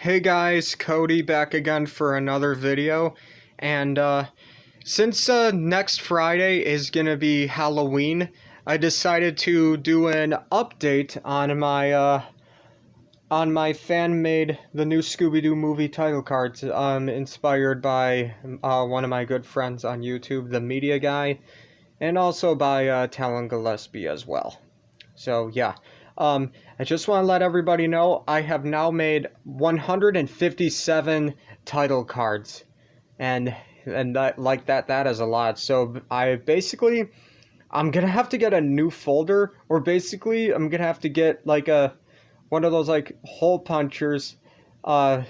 Hey guys, Cody back again for another video, and since next Friday is gonna be Halloween, I decided to do an update on my fan-made the new Scooby-Doo movie title cards, inspired by one of my good friends on YouTube, the Media Guy, and also by Talan Gillespie as well. So yeah, I just want to let everybody know I have now made 157 title cards, and that is a lot. So I'm gonna have to get a new folder, or basically I'm gonna have to get like one of those like hole punchers, that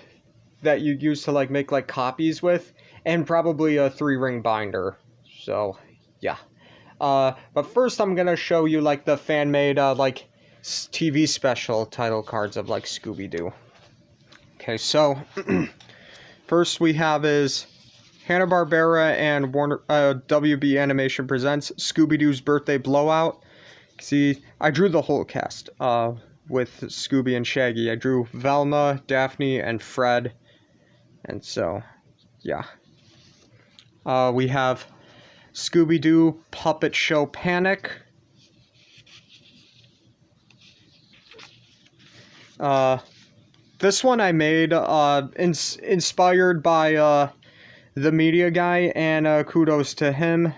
you use to like make like copies with, and probably a 3-ring binder. So yeah. But first I'm gonna show you like the fan-made like TV special title cards of like Scooby-Doo. Okay, so first we have is Hanna-Barbera and Warner WB Animation presents Scooby-Doo's Birthday Blowout. See, I drew the whole cast with Scooby and Shaggy. I drew Velma, Daphne, and Fred. And so, yeah. We have Scooby-Doo Puppet Show Panic. This one I made inspired by the Media Guy, and kudos to him.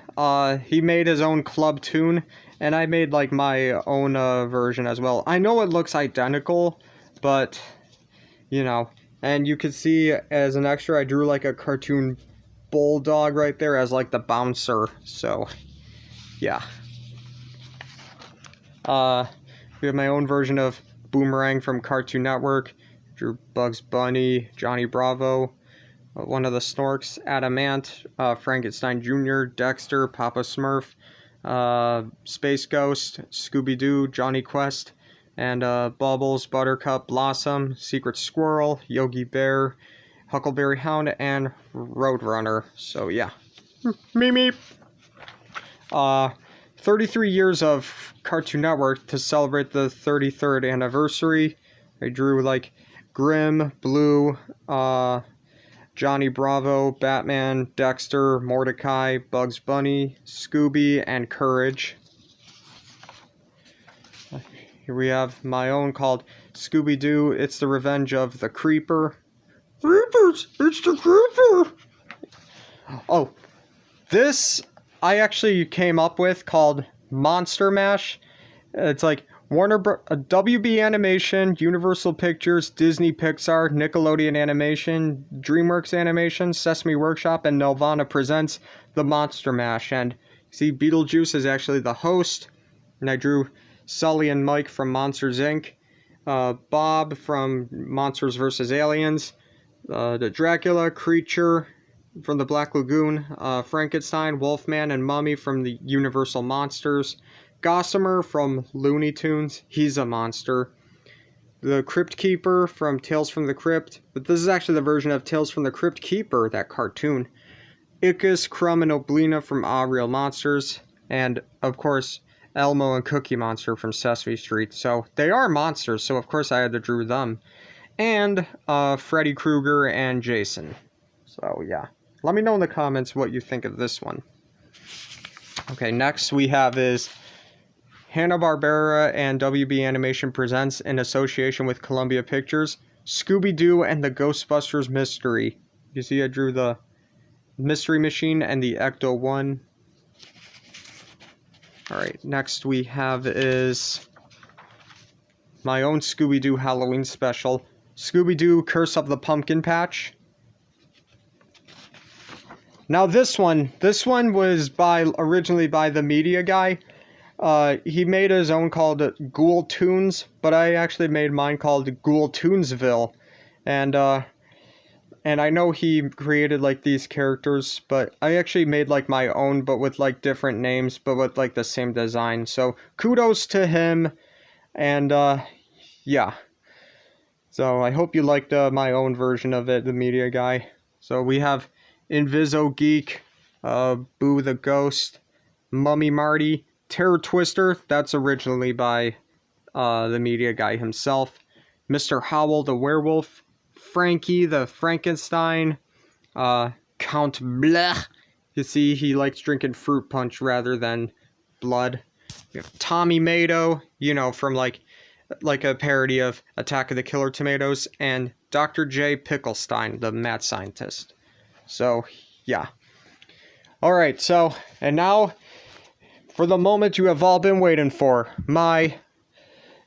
He made his own club tune, and I made like my own version as well. I know it looks identical, but you know, and you can see as an extra I drew like a cartoon bulldog right there as like the bouncer. So yeah. We have my own version of Boomerang from Cartoon Network. Drew Bugs Bunny, Johnny Bravo, one of the Snorks, Adamant, Frankenstein Jr., Dexter, Papa Smurf, Space Ghost, Scooby-Doo, Johnny Quest, and Bubbles, Buttercup, Blossom, Secret Squirrel, Yogi Bear, Huckleberry Hound, and Roadrunner. So yeah. Meep. 33 years of Cartoon Network to celebrate the 33rd anniversary. I drew like Grimm, Blue, Johnny Bravo, Batman, Dexter, Mordecai, Bugs Bunny, Scooby, and Courage. Here we have my own called Scooby-Doo, It's the Revenge of the Creeper. Creepers, it's the Creeper! Oh, this I actually came up with called Monster Mash. It's like WB Animation, Universal Pictures, Disney Pixar, Nickelodeon Animation, DreamWorks Animation, Sesame Workshop, and Nelvana presents the Monster Mash. And see, Beetlejuice is actually the host, and I drew Sully and Mike from Monsters Inc., Bob from Monsters vs. Aliens, the Dracula creature from the Black Lagoon, Frankenstein, Wolfman, and Mummy from the Universal Monsters, Gossamer from Looney Tunes, he's a monster, the Crypt Keeper from Tales from the Crypt, but this is actually the version of Tales from the Crypt Keeper, that cartoon, Ickis, Crumb, and Oblina from Ah Real Monsters, and of course Elmo and Cookie Monster from Sesame Street. So they are monsters, so of course I had to draw them, and Freddy Krueger and Jason. So yeah. Let me know in the comments what you think of this one. Okay, next we have is Hanna-Barbera and WB Animation presents, in association with Columbia Pictures, Scooby-Doo and the Ghostbusters Mystery. You see I drew the Mystery Machine and the Ecto-1. Alright, next we have is my own Scooby-Doo Halloween special, Scooby-Doo Curse of the Pumpkin Patch. Now this one was originally by the Media Guy. He made his own called Ghoul Tunes, but I actually made mine called Ghoul Tunesville. And I know he created like these characters, but I actually made like my own, but with like different names, but with like the same design. So kudos to him, and yeah. So I hope you liked my own version of it, the Media Guy. So we have Inviso Geek, Boo the Ghost, Mummy Marty, Terror Twister, that's originally by the Media Guy himself, Mr. Howell the Werewolf, Frankie the Frankenstein, Count Blech. You see, he likes drinking fruit punch rather than blood. We have Tommy Mato, you know, from like a parody of Attack of the Killer Tomatoes, and Dr. J. Picklestein, the mad scientist. So, yeah. Alright, so, and now, for the moment you have all been waiting for, my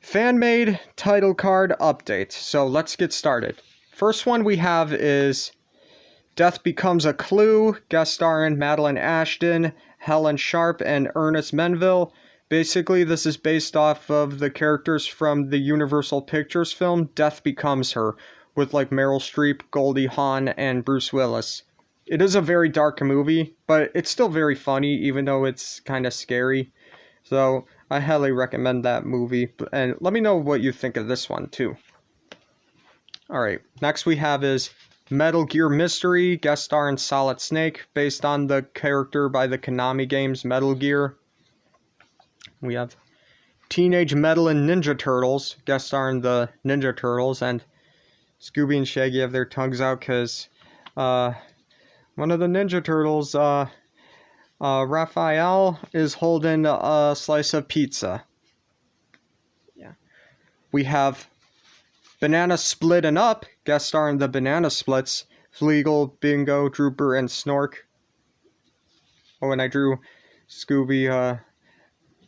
fan-made title card update. So, let's get started. First one we have is Death Becomes a Clue, guest starring Madeline Ashton, Helen Sharp, and Ernest Menville. Basically, this is based off of the characters from the Universal Pictures film Death Becomes Her, with like Meryl Streep, Goldie Hawn, and Bruce Willis. It is a very dark movie, but it's still very funny, even though it's kind of scary. So, I highly recommend that movie, and let me know what you think of this one, too. Alright, next we have is Metal Gear Mystery, guest starring Solid Snake, based on the character by the Konami games Metal Gear. We have Teenage Metal and Ninja Turtles, guest starring the Ninja Turtles, and Scooby and Shaggy have their tongues out because one of the Ninja Turtles, Raphael, is holding a slice of pizza. Yeah. We have Banana Splittin' Up, guest starring the Banana Splits, Fleagle, Bingo, Drooper, and Snork. Oh, and I drew Scooby,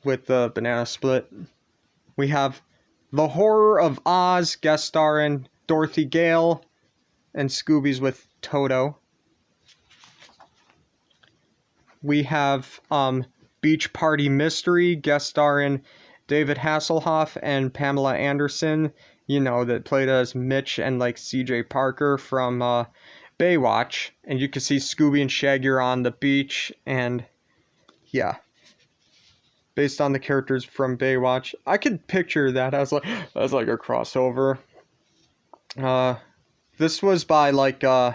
with the banana split. We have The Horror of Oz, guest starring Dorothy Gale, and Scooby's with Toto. We have Beach Party Mystery, guest starring David Hasselhoff and Pamela Anderson, you know, that played as Mitch and like CJ Parker from Baywatch. And you can see Scooby and Shaggy are on the beach, and yeah. Based on the characters from Baywatch. I could picture that as like a crossover. This was by like the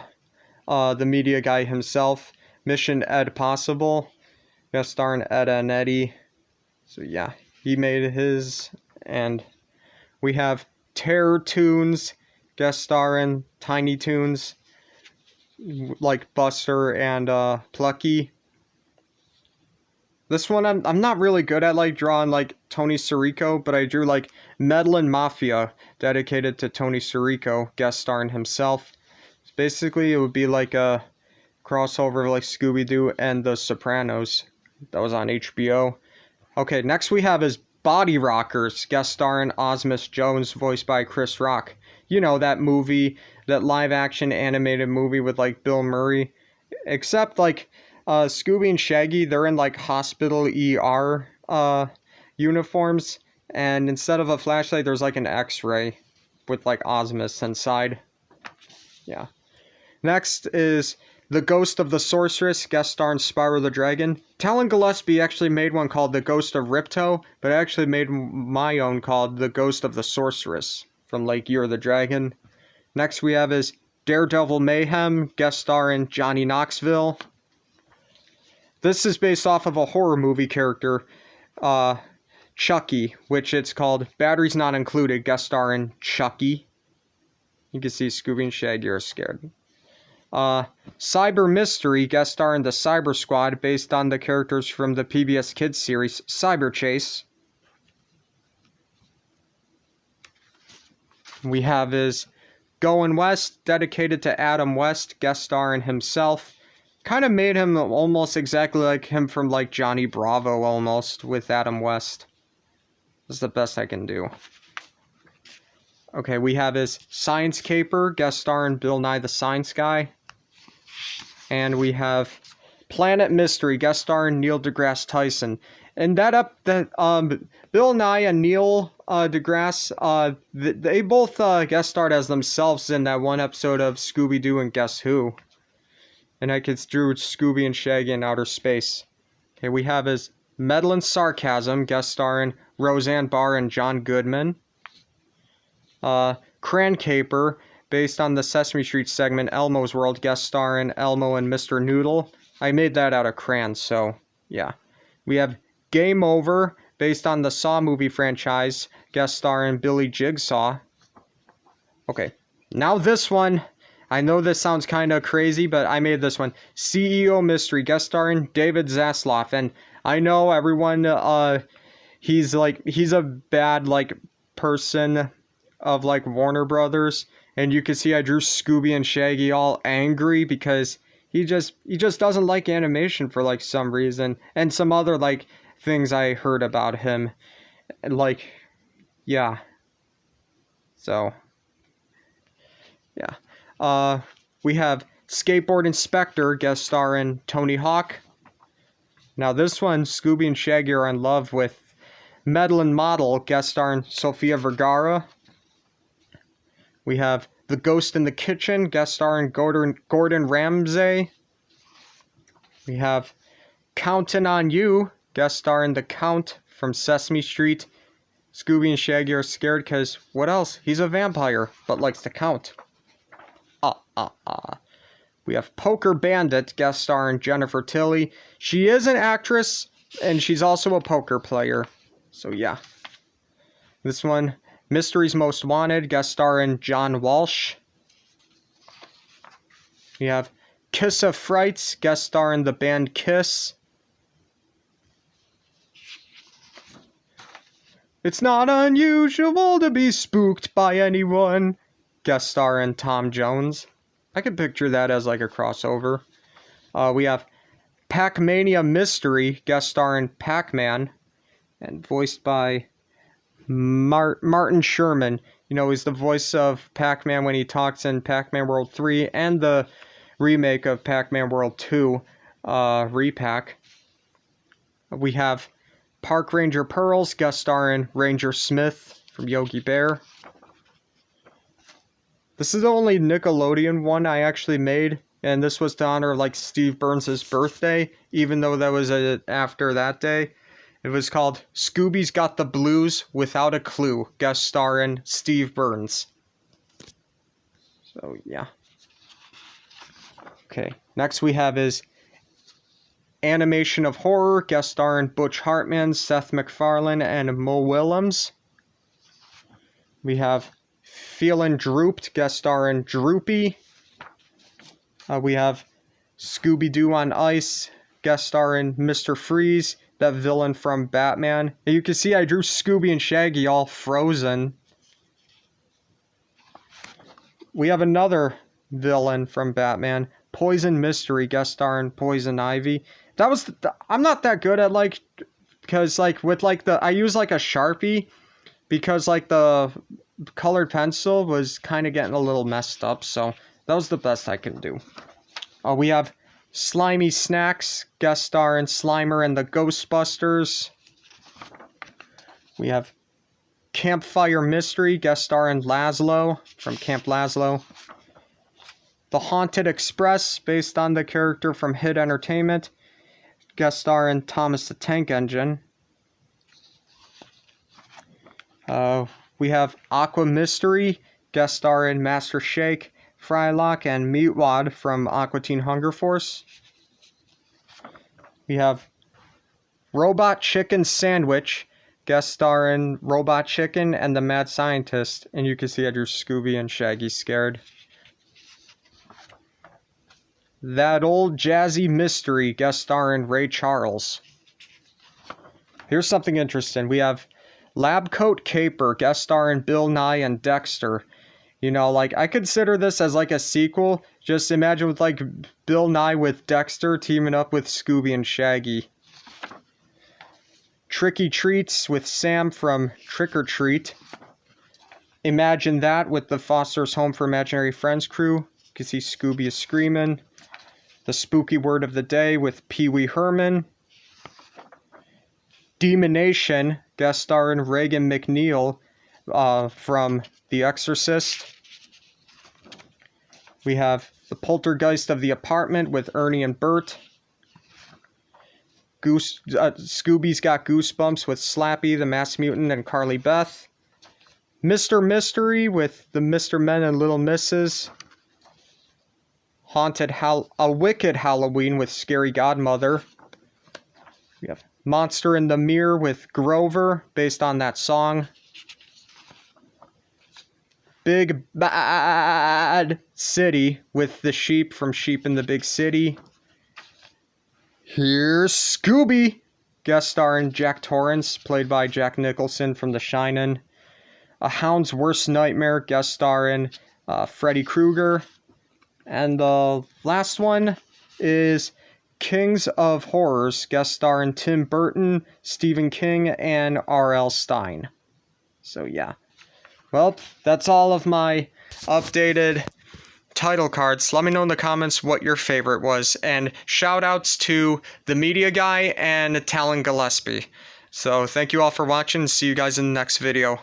media guy himself, Mission Ed Possible, guest starring Ed and Eddie. So yeah, he made his. And we have Terror Toons, guest starring Tiny Toons, like Buster and Plucky. This one, I'm not really good at, like, drawing, like, Tony Sirico, but I drew, like, Medlin Mafia, dedicated to Tony Sirico, guest starring himself. Basically, it would be, like, a crossover, like, Scooby-Doo and The Sopranos. That was on HBO. Okay, next we have is Body Rockers, guest starring Osmus Jones, voiced by Chris Rock. You know, that movie, that live-action animated movie with, like, Bill Murray. Except, like, Scooby and Shaggy, they're in like hospital ER uniforms, and instead of a flashlight, there's like an X-ray with like Osmus inside. Yeah. Next is The Ghost of the Sorceress, guest starring Spyro the Dragon. Talan Gillespie actually made one called The Ghost of Ripto, but I actually made my own called The Ghost of the Sorceress from like Year of the Dragon. Next we have is Daredevil Mayhem, guest starring Johnny Knoxville. This is based off of a horror movie character, Chucky, which it's called Batteries Not Included, guest starring Chucky. You can see Scooby and Shaggy are scared. Cyber Mystery, guest starring the Cyber Squad, based on the characters from the PBS Kids series, Cyber Chase. We have is Going West, dedicated to Adam West, guest starring himself. Kind of made him almost exactly like him from like Johnny Bravo almost with Adam West. This is the best I can do. Okay, we have his Science Caper, guest starring Bill Nye the Science Guy. And we have Planet Mystery, guest starring Neil deGrasse Tyson. And Bill Nye and Neil deGrasse, they both guest starred as themselves in that one episode of Scooby-Doo and Guess Who. And I could drew Scooby and Shaggy in outer space. Okay, we have his Meddlin' Sarcasm, guest starring Roseanne Barr and John Goodman. Cran Caper, based on the Sesame Street segment Elmo's World, guest starring Elmo and Mr. Noodle. I made that out of crayons, so yeah. We have Game Over, based on the Saw movie franchise, guest starring Billy Jigsaw. Okay, Now this one, I know this sounds kind of crazy, but I made this one. CEO Mystery, guest starring David Zaslav. And I know everyone, he's a bad, like, person of, like, Warner Brothers. And you can see I drew Scooby and Shaggy all angry because he just doesn't like animation for, like, some reason. And some other, like, things I heard about him. Like, yeah. So, yeah. We have Skateboard Inspector, guest starring Tony Hawk. Now this one, Scooby and Shaggy are in love with Medlin Model, guest starring Sofia Vergara. We have The Ghost in the Kitchen, guest starring Gordon Ramsay. We have Countin' on You, guest starring the Count from Sesame Street. Scooby and Shaggy are scared because, what else? He's a vampire, but likes to count. We have Poker Bandit, guest starring Jennifer Tilly. She is an actress, and she's also a poker player. So, yeah. This one, Mystery's Most Wanted, guest starring John Walsh. We have Kiss of Frights, guest starring the band Kiss. It's not unusual to be spooked by anyone, guest starring Tom Jones. I could picture that as like a crossover. We have Pac-Mania Mystery, guest starring Pac-Man, and voiced by Martin Sherman. You know, he's the voice of Pac-Man when he talks in Pac-Man World 3 and the remake of Pac-Man World 2 repack. We have Park Ranger Pearls, guest starring Ranger Smith from Yogi Bear. This is the only Nickelodeon one I actually made, and this was to honor like Steve Burns' birthday, even though that was after that day. It was called Scooby's Got the Blues Without a Clue, guest starring Steve Burns. So, yeah. Okay, next we have is Animation of Horror, guest starring Butch Hartman, Seth MacFarlane, and Mo Willems. We have Feelin' Drooped, guest starring Droopy. We have Scooby-Doo on Ice, guest starring Mr. Freeze, that villain from Batman. And you can see I drew Scooby and Shaggy all frozen. We have another villain from Batman, Poison Mystery, guest starring Poison Ivy. That was I'm not that good at like, because like with like the I use like a Sharpie because like the colored pencil was kind of getting a little messed up, so that was the best I could do. We have Slimy Snacks, guest starring Slimer and the Ghostbusters. We have Campfire Mystery, guest starring Laszlo from Camp Laszlo. The Haunted Express, based on the character from Hit Entertainment, guest starring Thomas the Tank Engine. We have Aqua Mystery, guest starring Master Shake, Frylock, and Meatwad from Aqua Teen Hunger Force. We have Robot Chicken Sandwich, guest starring Robot Chicken and the Mad Scientist. And you can see I drew Scooby and Shaggy scared. That Old Jazzy Mystery, guest starring Ray Charles. Here's something interesting. We have Lab Coat Caper, guest starring Bill Nye and Dexter. You know, like, I consider this as like a sequel. Just imagine with like Bill Nye with Dexter teaming up with Scooby and Shaggy. Tricky Treats with Sam from Trick or Treat. Imagine that with the Foster's Home for Imaginary Friends crew. You can see Scooby is screaming. The Spooky Word of the Day with Pee Wee Herman. Demonation, guest starring Reagan McNeil from The Exorcist. We have The Poltergeist of the Apartment with Ernie and Bert. Scooby's Got Goosebumps with Slappy, the Masked Mutant, and Carly Beth. Mr. Mystery with the Mr. Men and Little Misses. A Wicked Halloween with Scary Godmother. We have Monster in the Mirror with Grover, based on that song. Big Bad City with the sheep from Sheep in the Big City. Here's Scooby, guest starring Jack Torrance, played by Jack Nicholson from The Shining. A Hound's Worst Nightmare, guest starring Freddy Krueger. And the last one is Kings of Horrors, guest starring Tim Burton, Stephen King, and R.L. Stine. So yeah. Well, that's all of my updated title cards. Let me know in the comments what your favorite was. And shout outs to the media guy and Talan Gillespie. So thank you all for watching. See you guys in the next video.